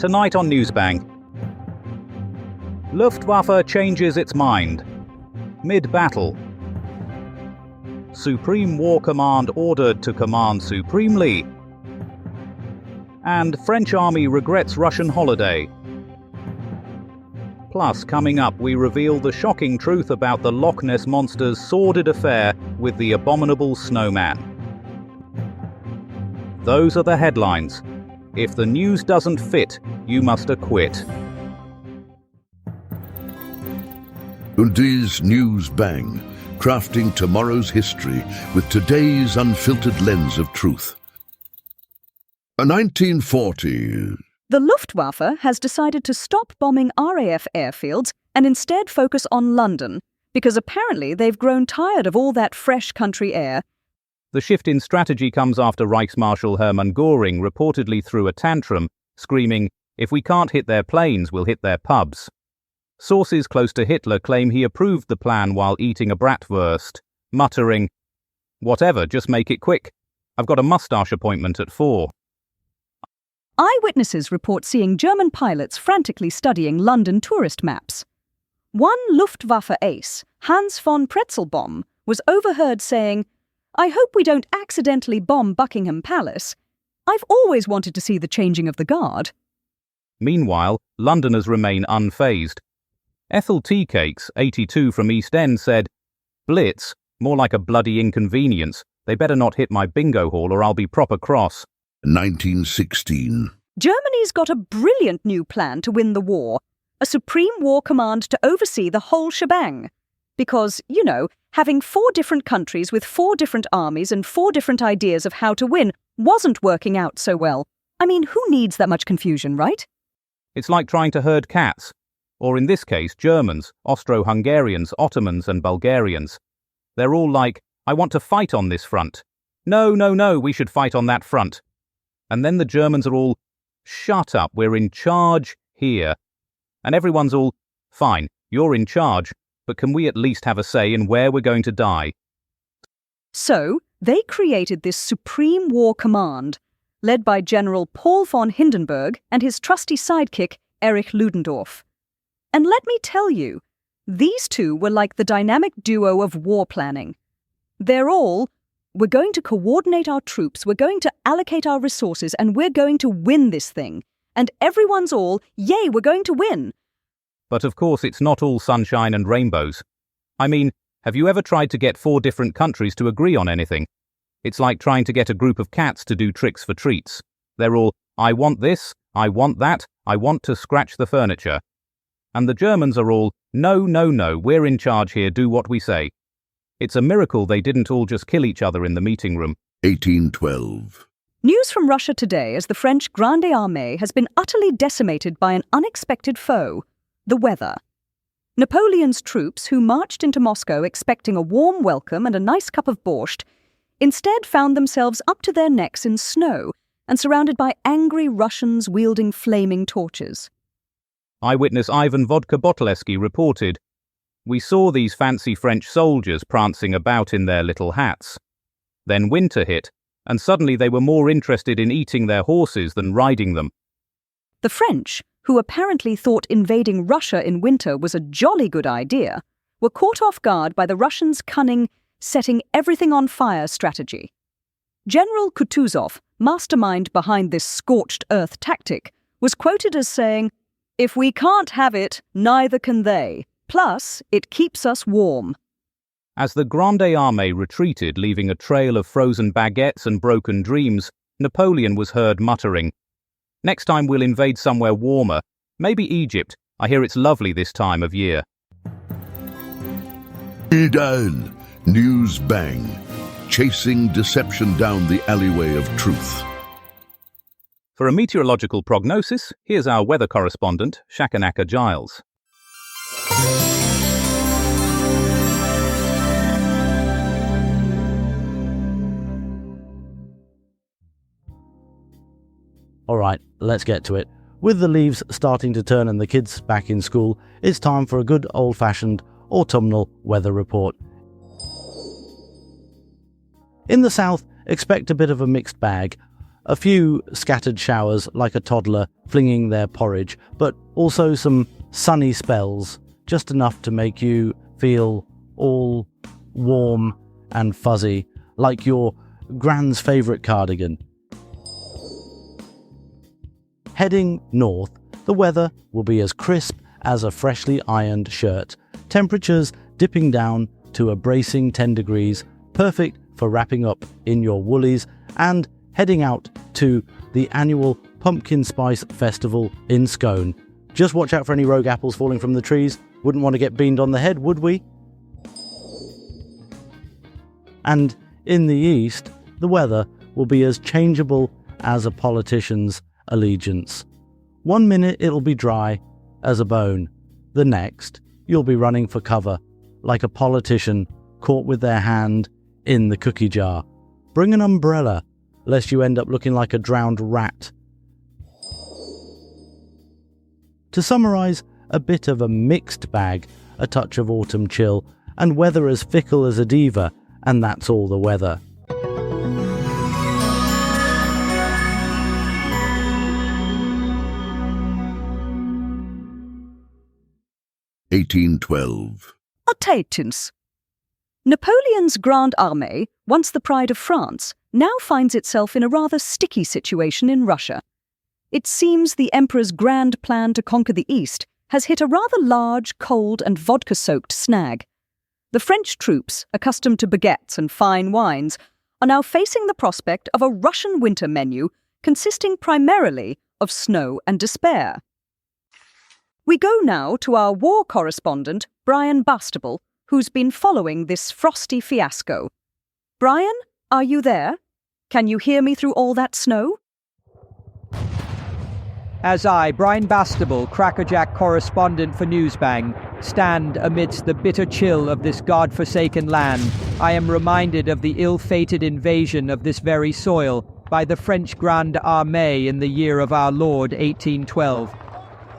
Tonight on Newsbang. Luftwaffe changes its mind. Mid-battle. Supreme War Command ordered to command supremely. And French Army regrets Russian holiday. Plus, coming up, we reveal the shocking truth about the Loch Ness Monster's sordid affair with the abominable snowman. Those are the headlines. If the news doesn't fit, you must acquit. Today's Newsbang, crafting tomorrow's history with today's unfiltered lens of truth. A 1940. The Luftwaffe has decided to stop bombing RAF airfields and instead focus on London, because apparently they've grown tired of all that fresh country air. The shift in strategy comes after Reichsmarschall Hermann Göring reportedly threw a tantrum, screaming, "If we can't hit their planes, we'll hit their pubs." Sources close to Hitler claim he approved the plan while eating a bratwurst, muttering, "Whatever, just make it quick. I've got a moustache appointment at 4. Eyewitnesses report seeing German pilots frantically studying London tourist maps. One Luftwaffe ace, Hans von Pretzelbaum, was overheard saying, "I hope we don't accidentally bomb Buckingham Palace. I've always wanted to see the changing of the guard." Meanwhile, Londoners remain unfazed. Ethel Teacakes, 82 from East End, said, "Blitz, more like a bloody inconvenience. They better not hit my bingo hall or I'll be proper cross." 1916. Germany's got a brilliant new plan to win the war. A Supreme War Command to oversee the whole shebang. Because, having 4 different countries with 4 different armies and 4 different ideas of how to win wasn't working out so well. I mean, who needs that much confusion, right? It's like trying to herd cats. Or in this case, Germans, Austro-Hungarians, Ottomans and Bulgarians. They're all like, "I want to fight on this front." No, we should fight on that front. And then the Germans are all, "Shut up, we're in charge here." And everyone's all, "Fine, you're in charge, but can we at least have a say in where we're going to die?" So, they created this Supreme War Command, led by General Paul von Hindenburg and his trusty sidekick, Erich Ludendorff. And let me tell you, these two were like the dynamic duo of war planning. They're all, "We're going to coordinate our troops, we're going to allocate our resources, and we're going to win this thing." And everyone's all, "Yay, we're going to win." But of course it's not all sunshine and rainbows. I mean, have you ever tried to get 4 different countries to agree on anything? It's like trying to get a group of cats to do tricks for treats. They're all, "I want this, I want that, I want to scratch the furniture." And the Germans are all, No, we're in charge here, do what we say." It's a miracle they didn't all just kill each other in the meeting room. 1812. News from Russia today as the French Grande Armée has been utterly decimated by an unexpected foe, the weather. Napoleon's troops, who marched into Moscow expecting a warm welcome and a nice cup of borscht, instead found themselves up to their necks in snow and surrounded by angry Russians wielding flaming torches. Eyewitness Ivan Vodka-Botelesky reported, "We saw these fancy French soldiers prancing about in their little hats. Then winter hit, and suddenly they were more interested in eating their horses than riding them." The French, who apparently thought invading Russia in winter was a jolly good idea, were caught off guard by the Russians' cunning, setting everything on fire strategy. General Kutuzov, mastermind behind this scorched earth tactic, was quoted as saying, "If we can't have it, neither can they. Plus, it keeps us warm." As the Grande Armée retreated, leaving a trail of frozen baguettes and broken dreams, Napoleon was heard muttering, "Next time we'll invade somewhere warmer. Maybe Egypt. I hear it's lovely this time of year." Idan, Newsbang, chasing deception down the alleyway of truth. For a meteorological prognosis, here's our weather correspondent, Shakanaka Giles. Alright, let's get to it. With the leaves starting to turn and the kids back in school, it's time for a good old-fashioned autumnal weather report. In the south, expect a bit of a mixed bag. A few scattered showers like a toddler flinging their porridge, but also some sunny spells, just enough to make you feel all warm and fuzzy, like your grand's favourite cardigan. Heading north, the weather will be as crisp as a freshly ironed shirt, temperatures dipping down to a bracing 10 degrees, perfect for wrapping up in your woolies and heading out to the annual Pumpkin Spice Festival in Scone. Just watch out for any rogue apples falling from the trees. Wouldn't want to get beamed on the head, would we? And in the east, the weather will be as changeable as a politician's allegiance. 1 minute it'll be dry as a bone. The next, you'll be running for cover, like a politician caught with their hand in the cookie jar. Bring an umbrella, lest you end up looking like a drowned rat. To summarise, a bit of a mixed bag, a touch of autumn chill, and weather as fickle as a diva, and that's all the weather. (1812). Attentions. Napoleon's Grande Armée, once the pride of France, now finds itself in a rather sticky situation in Russia. It seems the Emperor's grand plan to conquer the East has hit a rather large, cold and vodka-soaked snag. The French troops, accustomed to baguettes and fine wines, are now facing the prospect of a Russian winter menu consisting primarily of snow and despair. We go now to our war correspondent, Brian Bastable, who's been following this frosty fiasco. Brian, are you there? Can you hear me through all that snow? As I, Brian Bastable, crackerjack correspondent for Newsbang, stand amidst the bitter chill of this god-forsaken land, I am reminded of the ill-fated invasion of this very soil by the French Grande Armée in the year of our Lord 1812.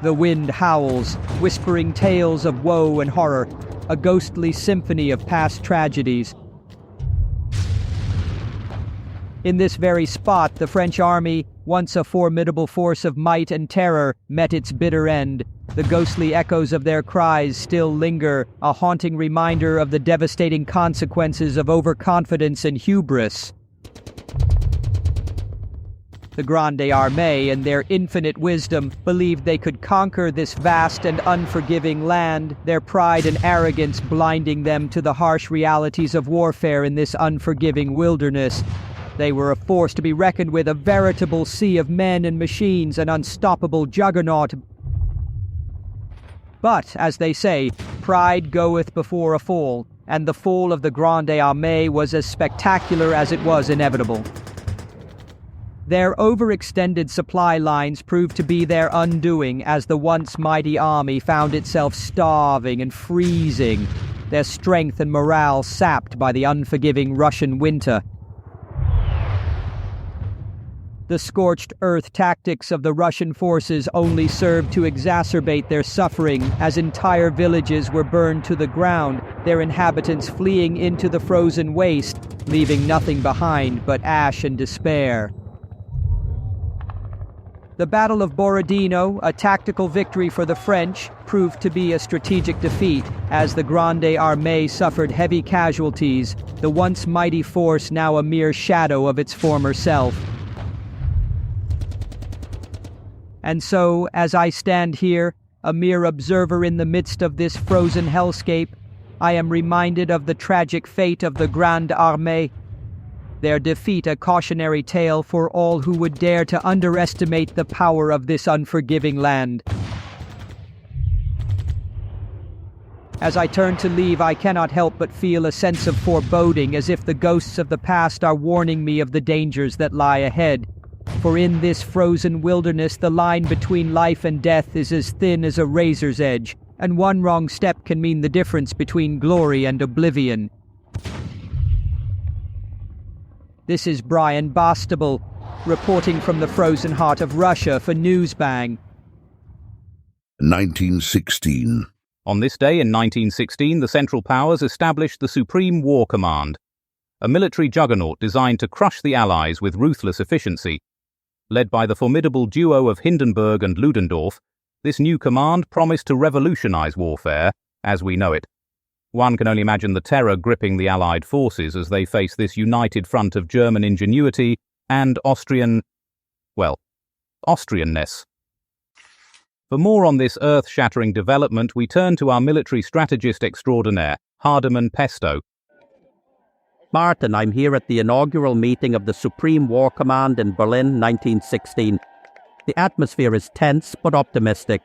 The wind howls, whispering tales of woe and horror, a ghostly symphony of past tragedies. In this very spot, the French army, once a formidable force of might and terror, met its bitter end. The ghostly echoes of their cries still linger, a haunting reminder of the devastating consequences of overconfidence and hubris. The Grande Armée, in their infinite wisdom, believed they could conquer this vast and unforgiving land, their pride and arrogance blinding them to the harsh realities of warfare in this unforgiving wilderness. They were a force to be reckoned with, a veritable sea of men and machines, an unstoppable juggernaut. But, as they say, pride goeth before a fall, and the fall of the Grande Armée was as spectacular as it was inevitable. Their overextended supply lines proved to be their undoing as the once mighty army found itself starving and freezing, their strength and morale sapped by the unforgiving Russian winter. The scorched earth tactics of the Russian forces only served to exacerbate their suffering as entire villages were burned to the ground, their inhabitants fleeing into the frozen waste, leaving nothing behind but ash and despair. The Battle of Borodino, a tactical victory for the French, proved to be a strategic defeat as the Grande Armée suffered heavy casualties, the once mighty force now a mere shadow of its former self. And so, as I stand here, a mere observer in the midst of this frozen hellscape, I am reminded of the tragic fate of the Grande Armée. Their defeat a cautionary tale for all who would dare to underestimate the power of this unforgiving land. As I turn to leave, I cannot help but feel a sense of foreboding, as if the ghosts of the past are warning me of the dangers that lie ahead. For in this frozen wilderness, the line between life and death is as thin as a razor's edge, and one wrong step can mean the difference between glory and oblivion. This is Brian Bastable, reporting from the frozen heart of Russia for Newsbang. 1916. On this day in 1916, the Central Powers established the Supreme War Command, a military juggernaut designed to crush the Allies with ruthless efficiency Led by the formidable duo of Hindenburg and Ludendorff, this new command promised to revolutionize warfare as we know it. One can only imagine the terror gripping the Allied forces as they face this united front of German ingenuity and Austrianness. For more on this earth-shattering development, we turn to our military strategist extraordinaire, Hardeman Pesto. Martin, I'm here at the inaugural meeting of the Supreme War Command in Berlin, 1916. The atmosphere is tense but optimistic.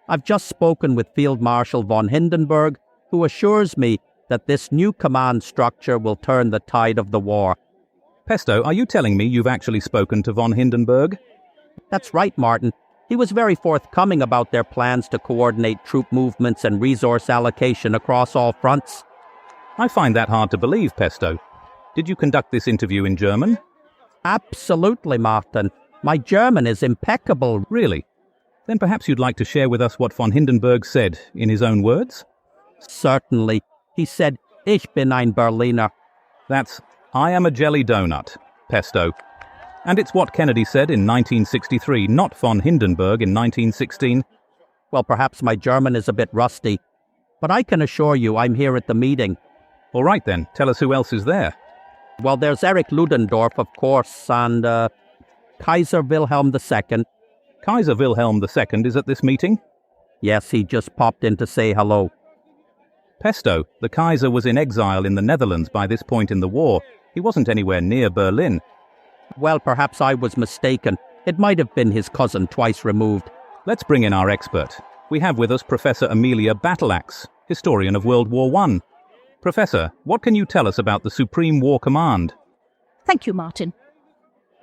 I've just spoken with Field Marshal von Hindenburg, who assures me that this new command structure will turn the tide of the war. Pesto, are you telling me you've actually spoken to von Hindenburg? That's right, Martin. He was very forthcoming about their plans to coordinate troop movements and resource allocation across all fronts. I find that hard to believe, Pesto. Did you conduct this interview in German? Absolutely, Martin. My German is impeccable. Really? Then perhaps you'd like to share with us what von Hindenburg said in his own words? Certainly. He said, "Ich bin ein Berliner." That's, "I am a jelly donut," Pesto. And it's what Kennedy said in 1963, not von Hindenburg in 1916. Well, perhaps my German is a bit rusty, but I can assure you I'm here at the meeting. All right then, tell us who else is there. Well, there's Erich Ludendorff, of course, and Kaiser Wilhelm II. Kaiser Wilhelm II is at this meeting? Yes, he just popped in to say hello. Pesto, the Kaiser was in exile in the Netherlands by this point in the war. He wasn't anywhere near Berlin. Well, perhaps I was mistaken. It might have been his cousin twice removed. Let's bring in our expert. We have with us Professor Amelia Battleaxe, historian of World War I. Professor, what can you tell us about the Supreme War Command? Thank you, Martin.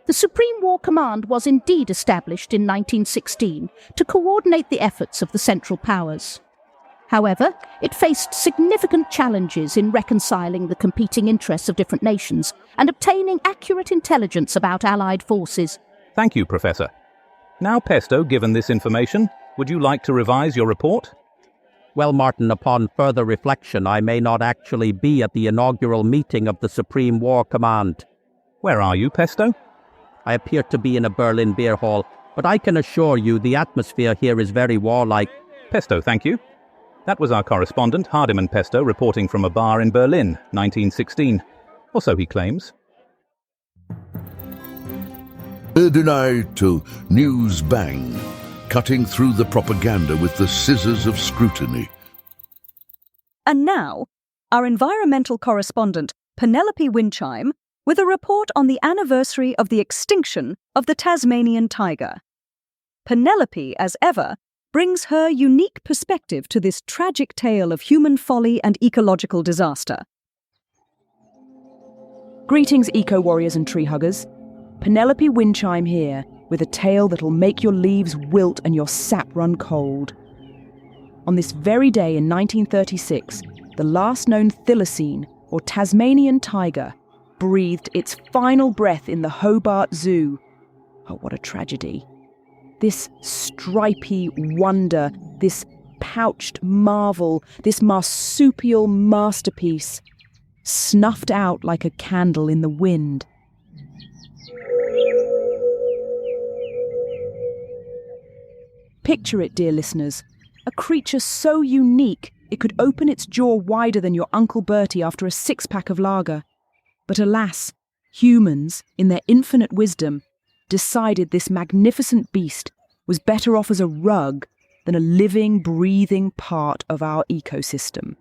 The Supreme War Command was indeed established in 1916 to coordinate the efforts of the Central Powers. However, it faced significant challenges in reconciling the competing interests of different nations and obtaining accurate intelligence about Allied forces. Thank you, Professor. Now, Pesto, given this information, would you like to revise your report? Well, Martin, upon further reflection, I may not actually be at the inaugural meeting of the Supreme War Command. Where are you, Pesto? I appear to be in a Berlin beer hall, but I can assure you the atmosphere here is very warlike. Pesto, thank you. That was our correspondent, Hardeman Pesto, reporting from a bar in Berlin, 1916. Or so he claims. Denied to Newsbang, cutting through the propaganda with the scissors of scrutiny. And now, our environmental correspondent, Penelope Winchime, with a report on the anniversary of the extinction of the Tasmanian tiger. Penelope, as ever, brings her unique perspective to this tragic tale of human folly and ecological disaster. Greetings, eco-warriors and tree-huggers. Penelope Winchime here, with a tale that'll make your leaves wilt and your sap run cold. On this very day in 1936, the last known thylacine, or Tasmanian tiger, breathed its final breath in the Hobart Zoo. Oh, what a tragedy. This stripy wonder, this pouched marvel, this marsupial masterpiece, snuffed out like a candle in the wind. Picture it, dear listeners, a creature so unique it could open its jaw wider than your Uncle Bertie after a six-pack of lager. But alas, humans, in their infinite wisdom, decided this magnificent beast was better off as a rug than a living, breathing part of our ecosystem.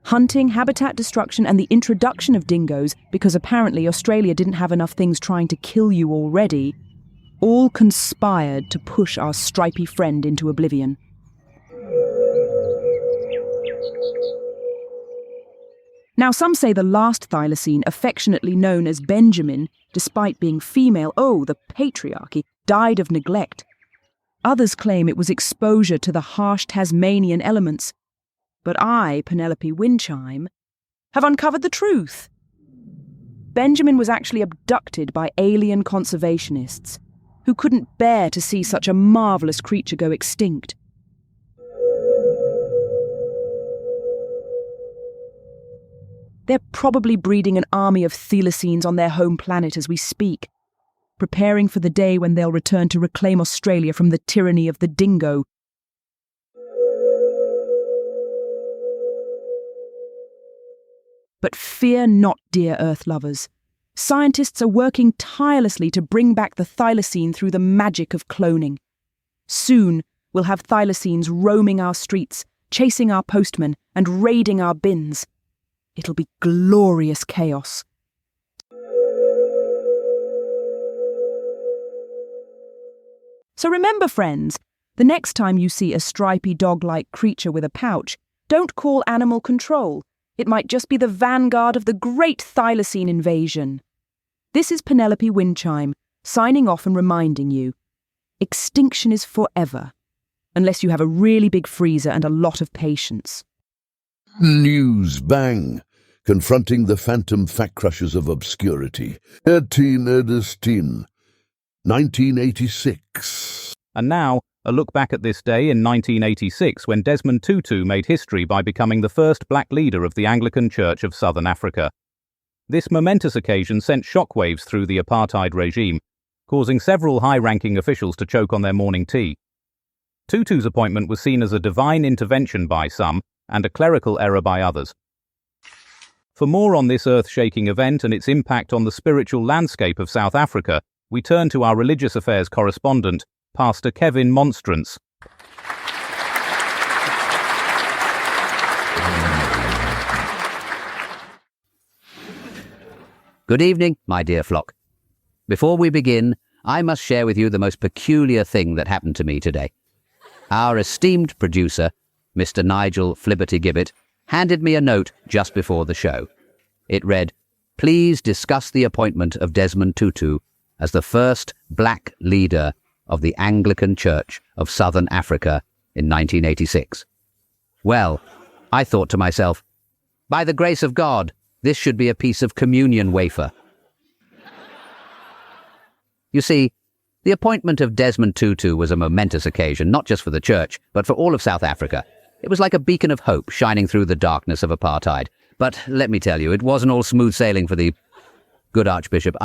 Hunting, habitat destruction, and the introduction of dingoes, because apparently Australia didn't have enough things trying to kill you already, all conspired to push our stripy friend into oblivion. Now, some say the last thylacine, affectionately known as Benjamin, despite being female, the patriarchy, died of neglect. Others claim it was exposure to the harsh Tasmanian elements. But I, Penelope Winchime, have uncovered the truth. Benjamin was actually abducted by alien conservationists who couldn't bear to see such a marvellous creature go extinct. They're probably breeding an army of thylacines on their home planet as we speak. preparing for the day when they'll return to reclaim Australia from the tyranny of the dingo. But fear not, dear Earth lovers. Scientists are working tirelessly to bring back the thylacine through the magic of cloning. Soon, we'll have thylacines roaming our streets, chasing our postmen, and raiding our bins. It'll be glorious chaos. So remember, friends, the next time you see a stripy dog-like creature with a pouch, don't call animal control. It might just be the vanguard of the great thylacine invasion. This is Penelope Windchime, signing off and reminding you, extinction is forever, unless you have a really big freezer and a lot of patience. Newsbang, confronting the phantom fact-crushers of obscurity. 1986. And now, a look back at this day in 1986 when Desmond Tutu made history by becoming the first black leader of the Anglican Church of Southern Africa. This momentous occasion sent shockwaves through the apartheid regime, causing several high-ranking officials to choke on their morning tea. Tutu's appointment was seen as a divine intervention by some and a clerical error by others. For more on this earth-shaking event and its impact on the spiritual landscape of South Africa, we turn to our religious affairs correspondent, Pastor Kevin Monstrance. Good evening, my dear flock. Before we begin, I must share with you the most peculiar thing that happened to me today. Our esteemed producer, Mr. Nigel Flibberty-Gibbet, handed me a note just before the show. It read, "Please discuss the appointment of Desmond Tutu as the first black leader of the Anglican Church of Southern Africa in 1986. Well, I thought to myself, by the grace of God, this should be a piece of communion wafer. You see, the appointment of Desmond Tutu was a momentous occasion, not just for the church, but for all of South Africa. It was like a beacon of hope shining through the darkness of apartheid. But let me tell you, it wasn't all smooth sailing for the good Archbishop.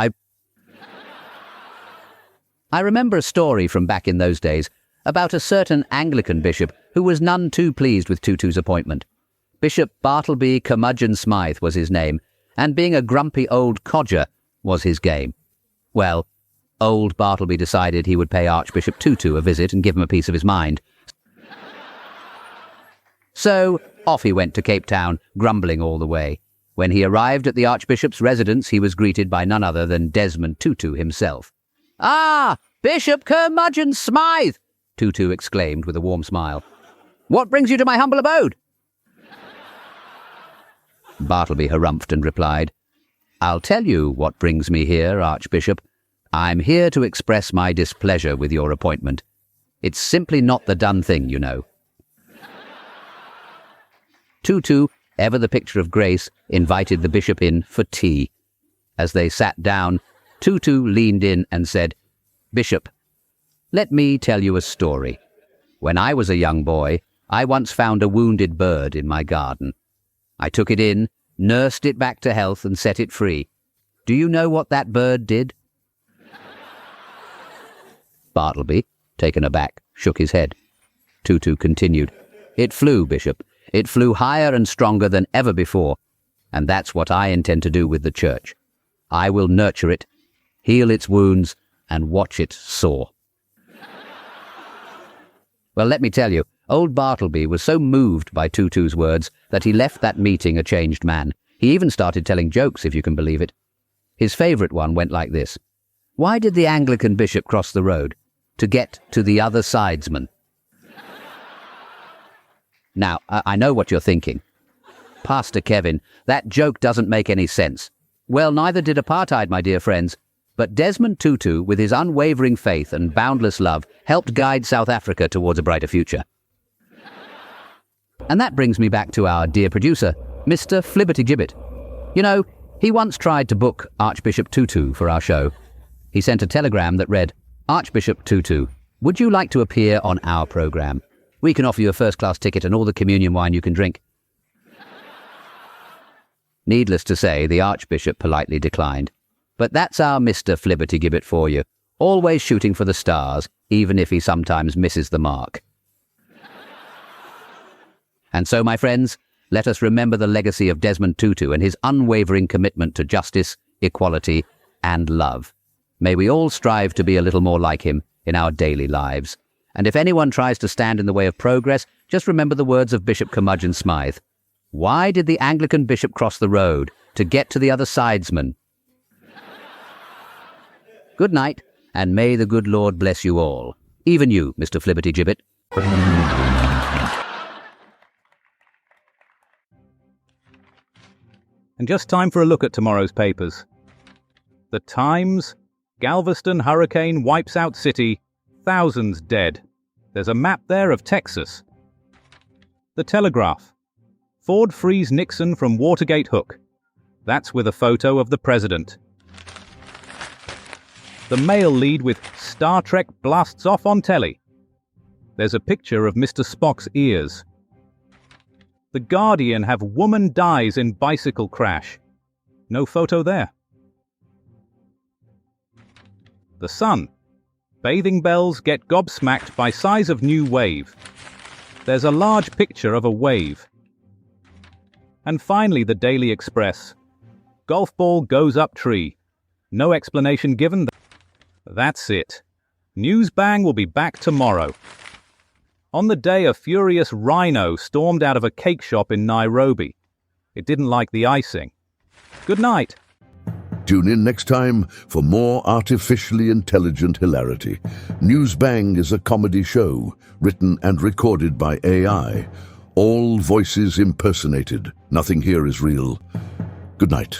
I remember a story from back in those days about a certain Anglican bishop who was none too pleased with Tutu's appointment. Bishop Bartleby Curmudgeon Smythe was his name, and being a grumpy old codger was his game. Well, old Bartleby decided he would pay Archbishop Tutu a visit and give him a piece of his mind. So off he went to Cape Town, grumbling all the way. When he arrived at the Archbishop's residence, he was greeted by none other than Desmond Tutu himself. "Ah, Bishop Curmudgeon Smythe!" Tutu exclaimed with a warm smile. "What brings you to my humble abode?" Bartleby harumphed and replied, "I'll tell you what brings me here, Archbishop. I'm here to express my displeasure with your appointment. It's simply not the done thing, you know." Tutu, ever the picture of grace, invited the bishop in for tea. As they sat down, Tutu leaned in and said, "Bishop, let me tell you a story. When I was a young boy, I once found a wounded bird in my garden. I took it in, nursed it back to health, and set it free. Do you know what that bird did?" Bartleby, taken aback, shook his head. Tutu continued, "It flew, Bishop. It flew higher and stronger than ever before, and that's what I intend to do with the church. I will nurture it, heal its wounds, and watch it soar." Well, let me tell you, old Bartleby was so moved by Tutu's words that he left that meeting a changed man. He even started telling jokes, if you can believe it. His favourite one went like this. "Why did the Anglican bishop cross the road? To get to the other sidesman." Now, I know what you're thinking. "Pastor Kevin, that joke doesn't make any sense." Well, neither did apartheid, my dear friends. But Desmond Tutu, with his unwavering faith and boundless love, helped guide South Africa towards a brighter future. And that brings me back to our dear producer, Mr. Flibberty-Gibbet. You know, he once tried to book Archbishop Tutu for our show. He sent a telegram that read, "Archbishop Tutu, would you like to appear on our programme? We can offer you a first-class ticket and all the communion wine you can drink." Needless to say, the Archbishop politely declined. But that's our Mr. Flibbertigibbet for you, always shooting for the stars, even if he sometimes misses the mark. And so, my friends, let us remember the legacy of Desmond Tutu and his unwavering commitment to justice, equality, and love. May we all strive to be a little more like him in our daily lives. And if anyone tries to stand in the way of progress, just remember the words of Bishop Curmudgeon Smythe. Why did the Anglican bishop cross the road? To get to the other sidesman. Good night, and may the good Lord bless you all. Even you, Mr. Flibbertigibbet. And just time for a look at tomorrow's papers. The Times: Galveston hurricane wipes out city, thousands dead. There's a map there of Texas. The Telegraph: Ford frees Nixon from Watergate hook. That's with a photo of the president. The Mail lead with Star Trek blasts off on telly. There's a picture of Mr. Spock's ears. The Guardian have woman dies in bicycle crash. No photo there. The Sun: bathing bells get gobsmacked by size of new wave. There's a large picture of a wave. And finally, the Daily Express: golf ball goes up tree. No explanation given. That's it. Newsbang will be back tomorrow. On the day, a furious rhino stormed out of a cake shop in Nairobi. It didn't like the icing. Good night. Tune in next time for more artificially intelligent hilarity. Newsbang is a comedy show written and recorded by AI. All voices impersonated. Nothing here is real. Good night.